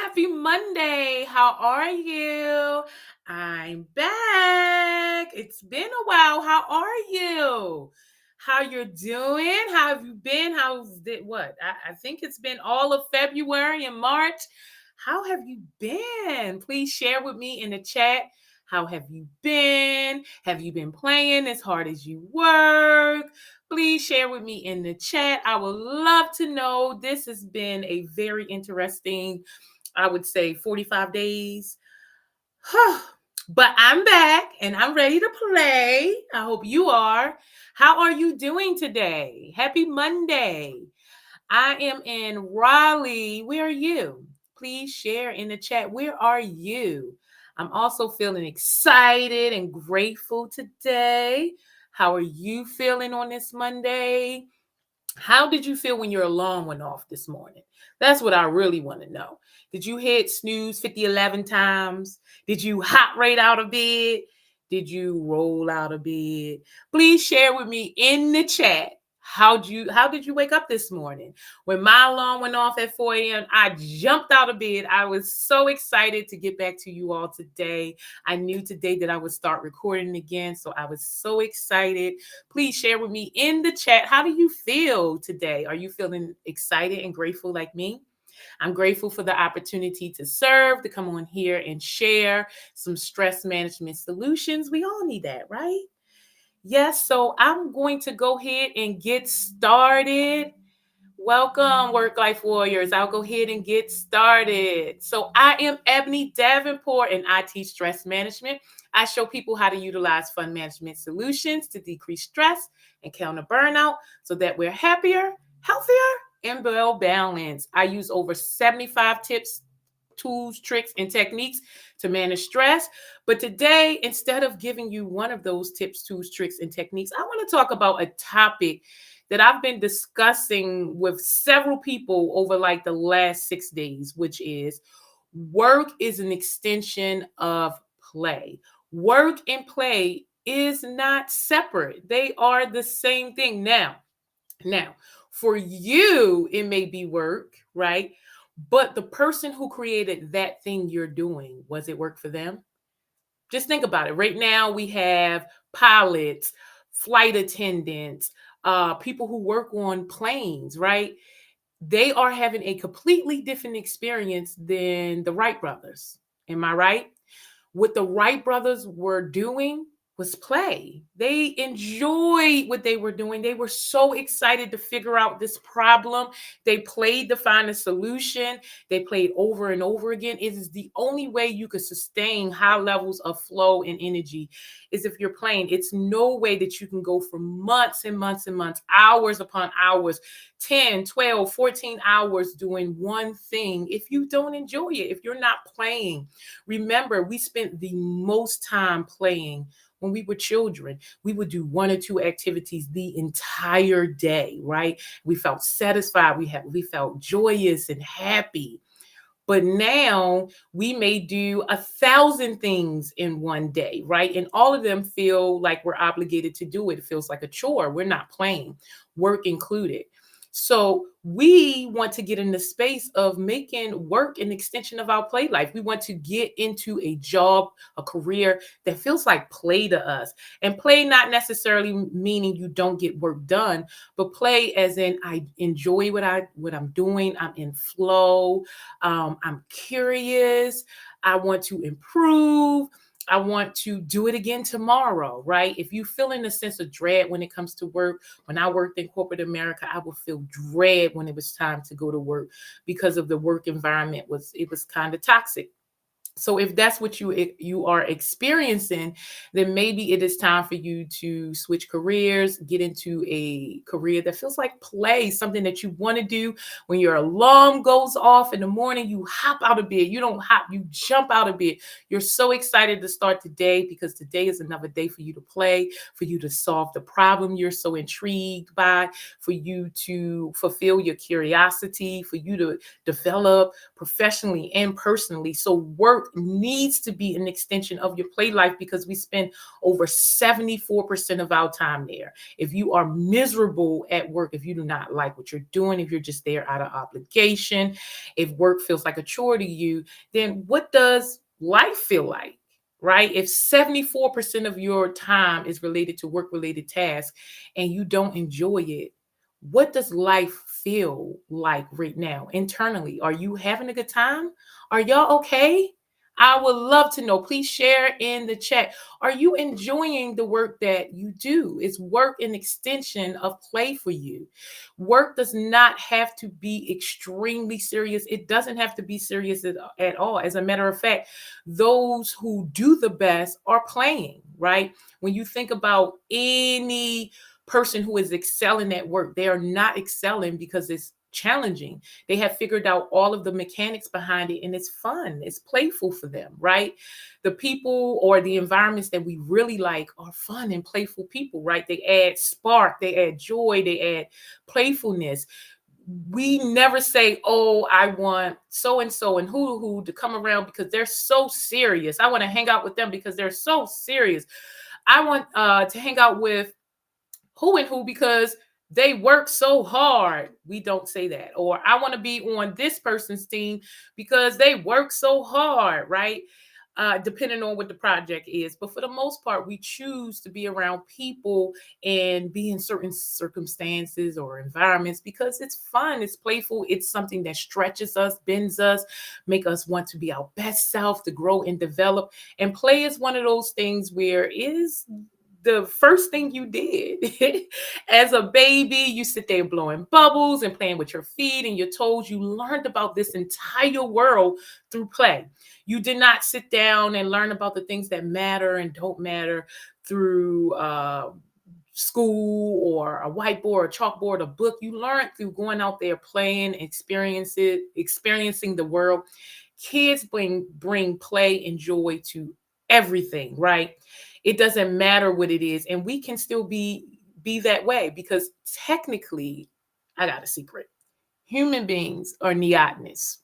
Happy Monday. How are you? I'm back. It's been a while. How are you? How you're doing? How have you been? How's it? I think it's been all of February and March. How have you been? Please share with me in the chat. How have you been? Have you been playing as hard as you work? Please share with me in the chat. I would love to know. This has been a very interesting, I would say, 45 days. But I'm back and I'm ready to play. I hope you are. How are you doing today? Happy Monday. I am in Raleigh. Where are you? Please share in the chat. Where are you? I'm also feeling excited and grateful today. How are you feeling on this Monday? How did you feel when your alarm went off this morning? That's what I really want to know. Did you hit snooze 11 times? Did you hop right out of bed? Did you roll out of bed? Please share with me in the chat. How did you wake up this morning? When my alarm went off at 4 a.m., I jumped out of bed. I was so excited to get back to you all today. I knew today that I would start recording again, so I was so excited. Please share with me in the chat. How do you feel today? Are you feeling excited and grateful like me? I'm grateful for the opportunity to serve, to come on here and share some stress management solutions. We all need that, right? Yes, so I'm going to go ahead and get started. Welcome, Work Life Warriors. I'll go ahead and get started. So I am Ebony Davenport and I teach stress management. I show people how to utilize fun management solutions to decrease stress and counter burnout so that we're happier, healthier, and well balanced. I use over 75 tips, tools, tricks, and techniques to manage stress. But today, instead of giving you one of those tips, tools, tricks, and techniques, I want to talk about a topic that I've been discussing with several people over like the last 6 days, which is work is an extension of play. Work and play is not separate. They are the same thing. Now, for you, it may be work, right? But the person who created that thing you're doing, was it work for them? Just think about it. Right now, we have pilots, flight attendants, people who work on planes, right? They are having a completely different experience than the Wright brothers. Am I right? What the Wright brothers were doing was play. They enjoyed what they were doing. They were so excited to figure out this problem. They played to find a solution. They played over and over again. It is the only way you could sustain high levels of flow and energy is if you're playing. It's no way that you can go for months and months and months, hours upon hours, 10, 12, 14 hours doing one thing if you don't enjoy it, if you're not playing. Remember, we spent the most time playing when we were children. We would do one or two activities the entire day, right? We felt satisfied. We felt joyous and happy. But now we may do 1,000 things in one day, right? And all of them feel like we're obligated to do it. It feels like a chore. We're not playing, work included. So we want to get in the space of making work an extension of our play life. We want to get into a job, a career that feels like play to us. And play not necessarily meaning you don't get work done, but play as in I enjoy what I'm doing. I'm in flow. I'm curious. I want to improve. I want to do it again tomorrow, right? If you feel in a sense of dread when it comes to work, when I worked in corporate America, I would feel dread when it was time to go to work because of the work environment was kind of toxic. So if that's what you are experiencing, then maybe it is time for you to switch careers, get into a career that feels like play, something that you want to do. When your alarm goes off in the morning, you hop out of bed. You don't hop, you jump out of bed. You're so excited to start the day because today is another day for you to play, for you to solve the problem you're so intrigued by, for you to fulfill your curiosity, for you to develop professionally and personally. So work work needs to be an extension of your play life because we spend over 74% of our time there. If you are miserable at work, if you do not like what you're doing, if you're just there out of obligation, if work feels like a chore to you, then what does life feel like? Right? If 74% of your time is related to work related tasks and you don't enjoy it, what does life feel like right now internally? Are you having a good time? Are y'all okay? I would love to know. Please share in the chat. Are you enjoying the work that you do? Is work an extension of play for you? Work does not have to be extremely serious. It doesn't have to be serious at all. As a matter of fact, those who do the best are playing, right? When you think about any person who is excelling at work, they are not excelling because it's challenging. They have figured out all of the mechanics behind it and it's fun, it's playful for them, right? The people or the environments that we really like are fun and playful people, right? They add spark, they add joy, they add playfulness. We never say, oh, I want so and so and who to come around because they're so serious. I want to hang out with them because they're so serious. I want to hang out with who and who because they work so hard. We don't say that. Or I want to be on this person's team because they work so hard, right? Depending on what the project is. But for the most part, we choose to be around people and be in certain circumstances or environments because it's fun, it's playful, it's something that stretches us, bends us, make us want to be our best self, to grow and develop. And play is one of those things where it is the first thing you did as a baby. You sit there blowing bubbles and playing with your feet and your toes. You learned about this entire world through play. You did not sit down and learn about the things that matter and don't matter through school or a whiteboard, a chalkboard, a book. You learned through going out there playing, experiencing the world. Kids bring play and joy to everything, right? It doesn't matter what it is, and we can still be that way because technically, I got a secret. Human beings are neotenous.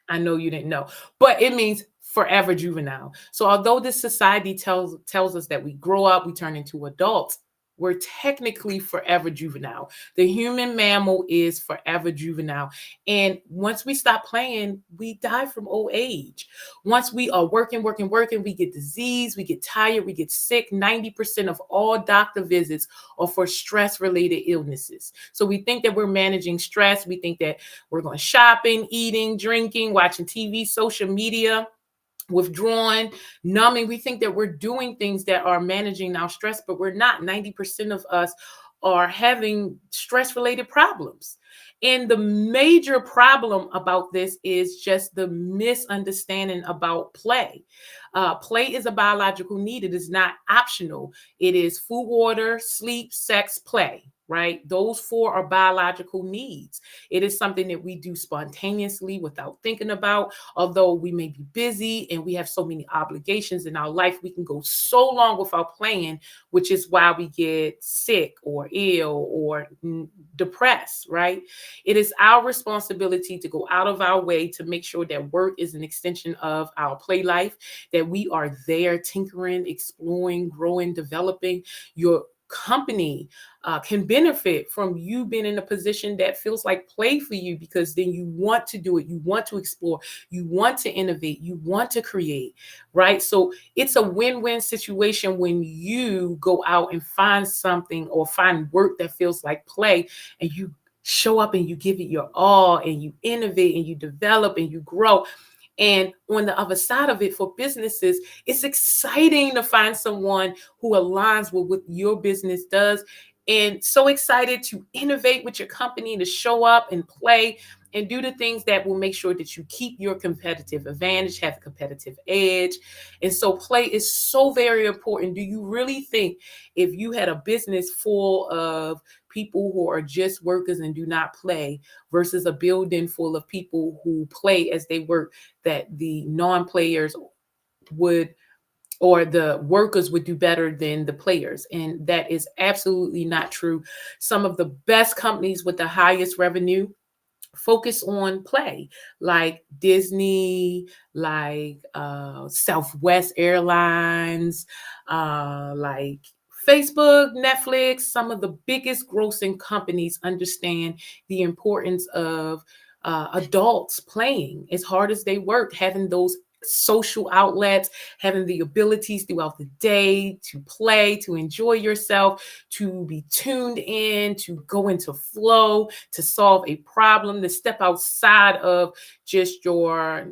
I know you didn't know, but it means forever juvenile. So although this society tells us that we grow up, we turn into adults, we're technically forever juvenile. The human mammal is forever juvenile. And once we stop playing, we die from old age. Once we are working, we get disease, we get tired, we get sick. 90% of all doctor visits are for stress related illnesses. So we think that we're managing stress. We think that we're going shopping, eating, drinking, watching TV, social media, withdrawing, numbing. We think that we're doing things that are managing our stress, but we're not. 90% of us are having stress related problems. And the major problem about this is just the misunderstanding about play. Play is a biological need. It is not optional. It is food, water, sleep, sex, play, right? Those four are biological needs. It is something that we do spontaneously without thinking about. Although we may be busy and we have so many obligations in our life, we can go so long without playing, which is why we get sick or ill or depressed, right? It is our responsibility to go out of our way to make sure that work is an extension of our play life, that we are there tinkering, exploring, growing, developing. Your company can benefit from you being in a position that feels like play for you because then you want to do it, you want to explore, you want to innovate, you want to create, right? So it's a win-win situation when you go out and find something or find work that feels like play and you show up and you give it your all and you innovate and you develop and you grow. And on the other side of it, for businesses, it's exciting to find someone who aligns with what your business does. And so excited to innovate with your company, to show up and play and do the things that will make sure that you keep your competitive advantage, have a competitive edge. And so play is so very important. Do you really think if you had a business full of people who are just workers and do not play versus a building full of people who play as they work, that the non-players would or the workers would do better than the players? And that is absolutely not true. Some of the best companies with the highest revenue focus on play, like Disney, like Southwest Airlines, like Facebook, Netflix. Some of the biggest grossing companies understand the importance of adults playing as hard as they work, having those social outlets, having the abilities throughout the day to play, to enjoy yourself, to be tuned in, to go into flow, to solve a problem, to step outside of just your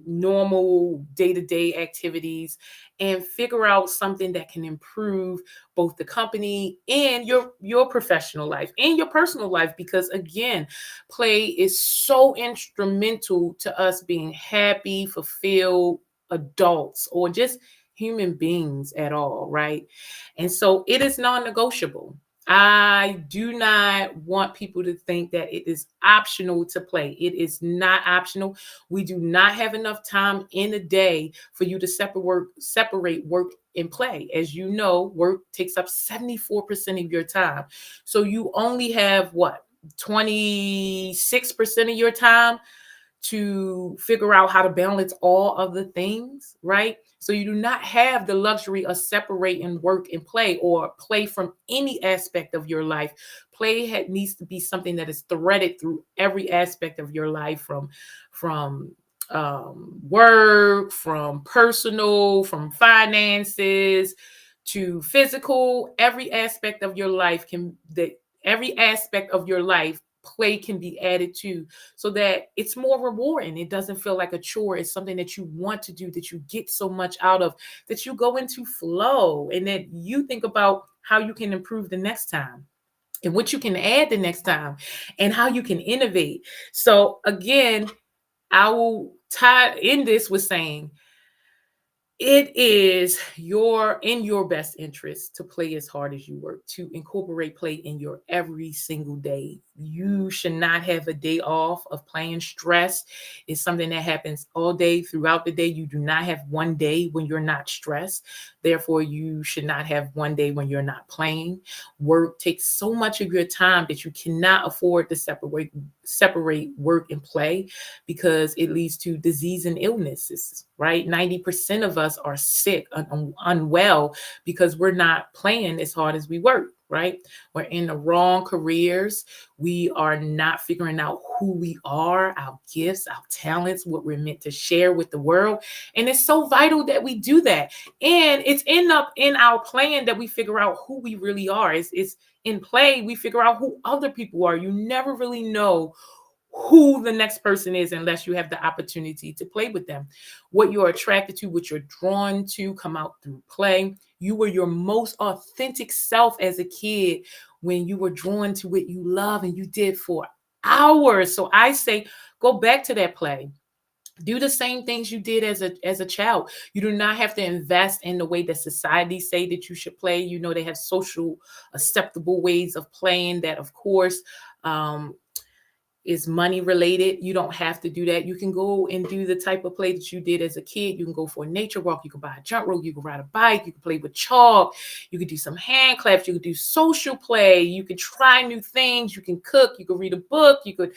normal day-to-day activities and figure out something that can improve both the company and your professional life and your personal life, because again, play is so instrumental to us being happy, fulfilled adults, or just human beings at all, right? And so it is non-negotiable. I do not want people to think that it is optional to play. It is not optional. We do not have enough time in a day for you to separate work and play. As you know, work takes up 74% of your time. So you only have what? 26% of your time to figure out how to balance all of the things, right? So you do not have the luxury of separating work and play, or play from any aspect of your life. Needs to be something that is threaded through every aspect of your life, from work, from personal, from finances to physical. Every aspect of your life play can be added to, so that it's more rewarding. It doesn't feel like a chore. It's something that you want to do, that you get so much out of, that you go into flow, and that you think about how you can improve the next time and what you can add the next time and how you can innovate. So again, I will tie in this with saying, it is in your best interest to play as hard as you work, to incorporate play in your every single day. You should not have a day off of playing. Stress is something that happens all day throughout the day. You do not have one day when you're not stressed. Therefore, you should not have one day when you're not playing. Work takes so much of your time that you cannot afford to separate work and play, because it leads to disease and illnesses, right? 90% of us are sick, unwell, because we're not playing as hard as we work, right? We're in the wrong careers. We are not figuring out who we are, our gifts, our talents, what we're meant to share with the world. And it's so vital that we do that. And it's up in our plan that we figure out who we really are. It's in play, we figure out who other people are. You never really know who the next person is unless you have the opportunity to play with them. What you're attracted to, what you're drawn to, come out through play. You were your most authentic self as a kid when you were drawn to what you love and you did for hours. So I say, go back to that play. Do the same things you did as a child. You do not have to invest in the way that society say that you should play. You know, they have social acceptable ways of playing that, of course, is money related. You don't have to do that. You can go and do the type of play that you did as a kid. You can go for a nature walk. You can buy a jump rope. You can ride a bike. You can play with chalk. You can do some hand claps. You can do social play. You can try new things. You can cook. You can read a book. You could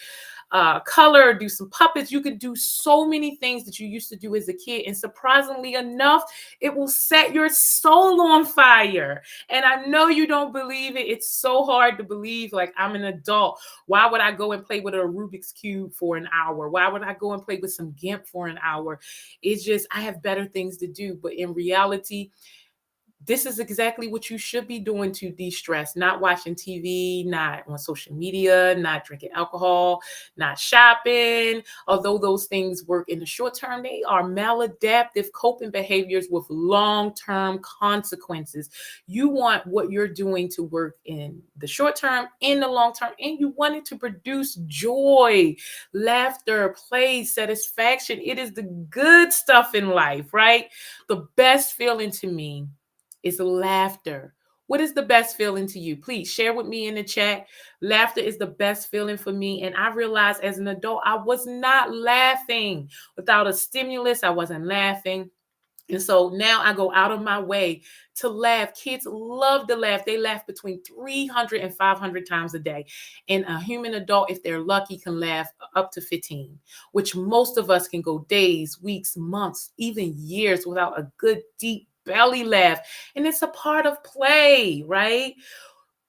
color, do some puppets. You could do so many things that you used to do as a kid. And surprisingly enough, it will set your soul on fire. And I know you don't believe it. It's so hard to believe, like, I'm an adult. Why would I go and play with a Rubik's Cube for an hour? Why would I go and play with some GIMP for an hour? It's just, I have better things to do. But in reality, this is exactly what you should be doing to de-stress. Not watching TV, not on social media, not drinking alcohol, not shopping. Although those things work in the short term, they are maladaptive coping behaviors with long-term consequences. You want what you're doing to work in the short term, in the long term, and you want it to produce joy, laughter, play, satisfaction. It is the good stuff in life, right? The best feeling to me is laughter. What is the best feeling to you? Please share with me in the chat. Laughter is the best feeling for me. And I realized as an adult, I was not laughing. Without a stimulus, I wasn't laughing. And so now I go out of my way to laugh. Kids love to laugh. They laugh between 300 and 500 times a day. And a human adult, if they're lucky, can laugh up to 15, which most of us can go days, weeks, months, even years without a good, deep belly laugh. And it's a part of play, right?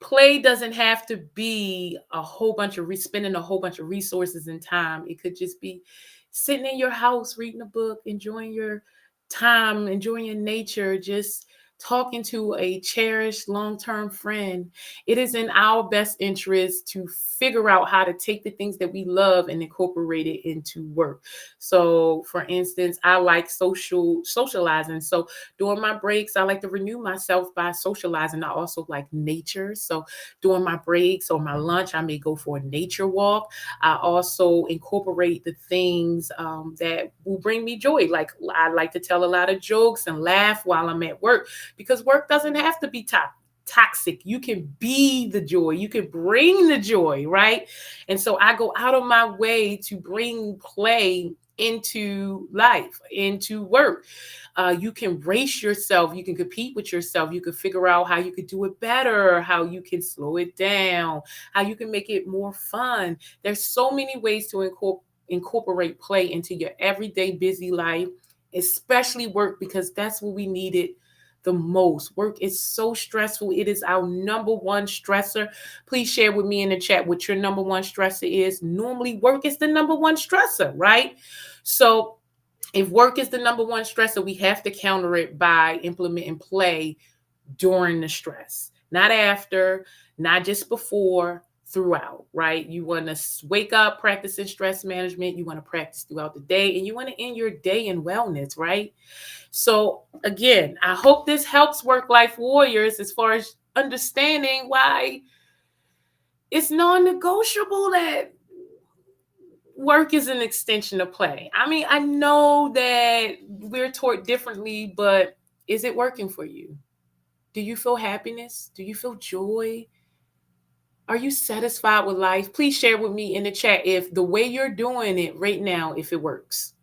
Play doesn't have to be a whole bunch of spending a whole bunch of resources and time. It could just be sitting in your house reading a book, enjoying your time, enjoying your nature, just talking to a cherished long-term friend. It is in our best interest to figure out how to take the things that we love and incorporate it into work. So for instance, I like socializing. So during my breaks, I like to renew myself by socializing. I also like nature. So during my breaks or my lunch, I may go for a nature walk. I also incorporate the things that will bring me joy. Like I like to tell a lot of jokes and laugh while I'm at work because work doesn't have to be toxic. You can be the joy. You can bring the joy, right? And so I go out of my way to bring play into life, into work. You can race yourself, you can compete with yourself, you can figure out how you could do it better, how you can slow it down, how you can make it more fun. There's so many ways to incorporate play into your everyday busy life, especially work, because that's what we needed the most. Work is so stressful. It is our number one stressor. Please share with me in the chat what your number one stressor is. Normally, work is the number one stressor, right? So if work is the number one stressor, we have to counter it by implementing play during the stress, not after, not just before, throughout, right? You want to wake up practicing stress management, you want to practice throughout the day, and you want to end your day in wellness, right? So, again, I hope this helps work life warriors as far as understanding why it's non negotiable that work is an extension of play. I mean, I know that we're taught differently, but is it working for you? Do you feel happiness? Do you feel joy? Are you satisfied with life? Please share with me in the chat if the way you're doing it right now, if it works.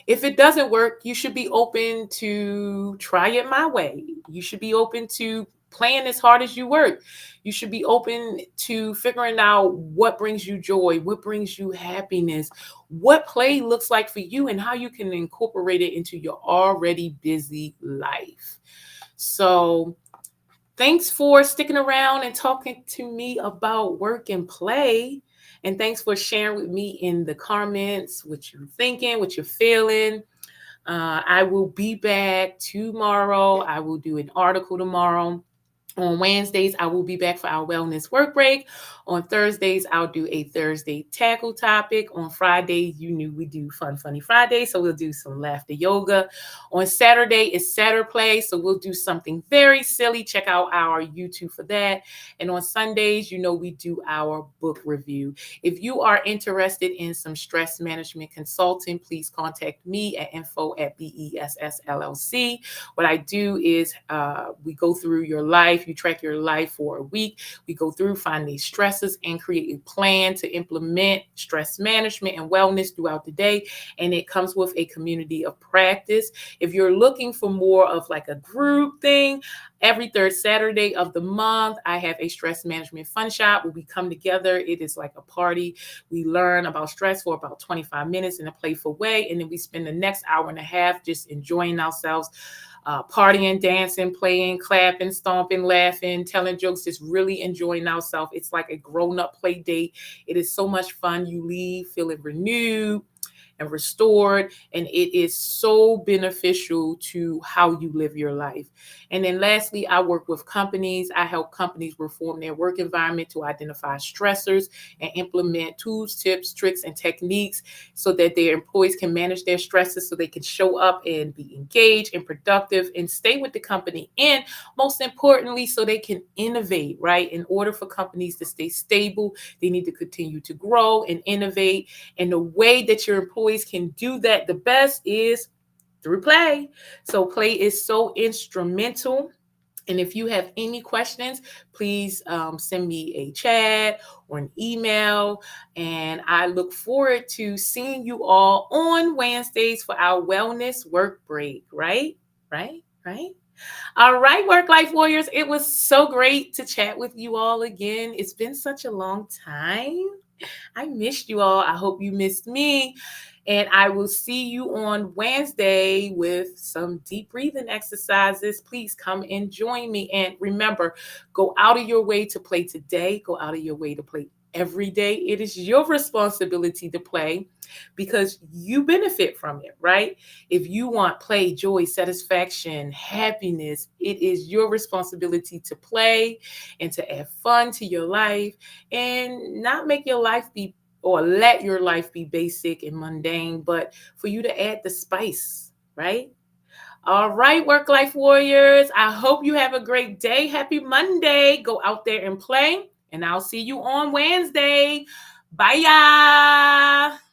If it doesn't work, you should be open to try it my way. You should be open to playing as hard as you work. You should be open to figuring out what brings you joy, what brings you happiness, what play looks like for you, and how you can incorporate it into your already busy life. So, thanks for sticking around and talking to me about work and play. And thanks for sharing with me in the comments what you're thinking, what you're feeling. I will be back tomorrow. I will do an article tomorrow. On Wednesdays, I will be back for our wellness work break. On Thursdays, I'll do a Thursday tackle topic. On Fridays, you knew we do Fun Funny Friday, so we'll do some laughter yoga. On Saturday is Saturday Play, so we'll do something very silly. Check out our YouTube for that. And on Sundays, you know we do our book review. If you are interested in some stress management consulting, please contact me at info@bessllc. What I do is we go through your life. You track your life for a week. We go through, find these stresses, and create a plan to implement stress management and wellness throughout the day. And it comes with a community of practice. If you're looking for more of like a group thing, every third Saturday of the month, I have a stress management fun shop where we come together. It is like a party. We learn about stress for about 25 minutes in a playful way. And then we spend the next hour and a half just enjoying ourselves, partying, dancing, playing, clapping, stomping, laughing, telling jokes, just really enjoying ourselves. It's like a grown-up play date. It is so much fun. You leave feeling renewed and restored. And it is so beneficial to how you live your life. And then lastly, I work with companies. I help companies reform their work environment to identify stressors and implement tools, tips, tricks, and techniques so that their employees can manage their stresses so they can show up and be engaged and productive and stay with the company. And most importantly, so they can innovate, right? In order for companies to stay stable, they need to continue to grow and innovate. And the way that your employees can do that the best is through play. So play is so instrumental. And if you have any questions, please send me a chat or an email. And I look forward to seeing you all on Wednesdays for our wellness work break, right? right? Right? All right, work life warriors. It was so great to chat with you all again. It's been such a long time. I missed you all. I hope you missed me. And I will see you on Wednesday with some deep breathing exercises. Please come and join me. And remember, go out of your way to play today. Go out of your way to play every day. It is your responsibility to play because you benefit from it, right? If you want play, joy, satisfaction, happiness, it is your responsibility to play and to add fun to your life and not make your life be or let your life be basic and mundane, but for you to add the spice, right? All right, work life warriors. I hope you have a great day. Happy Monday. Go out there and play, and I'll see you on Wednesday. Bye, y'all.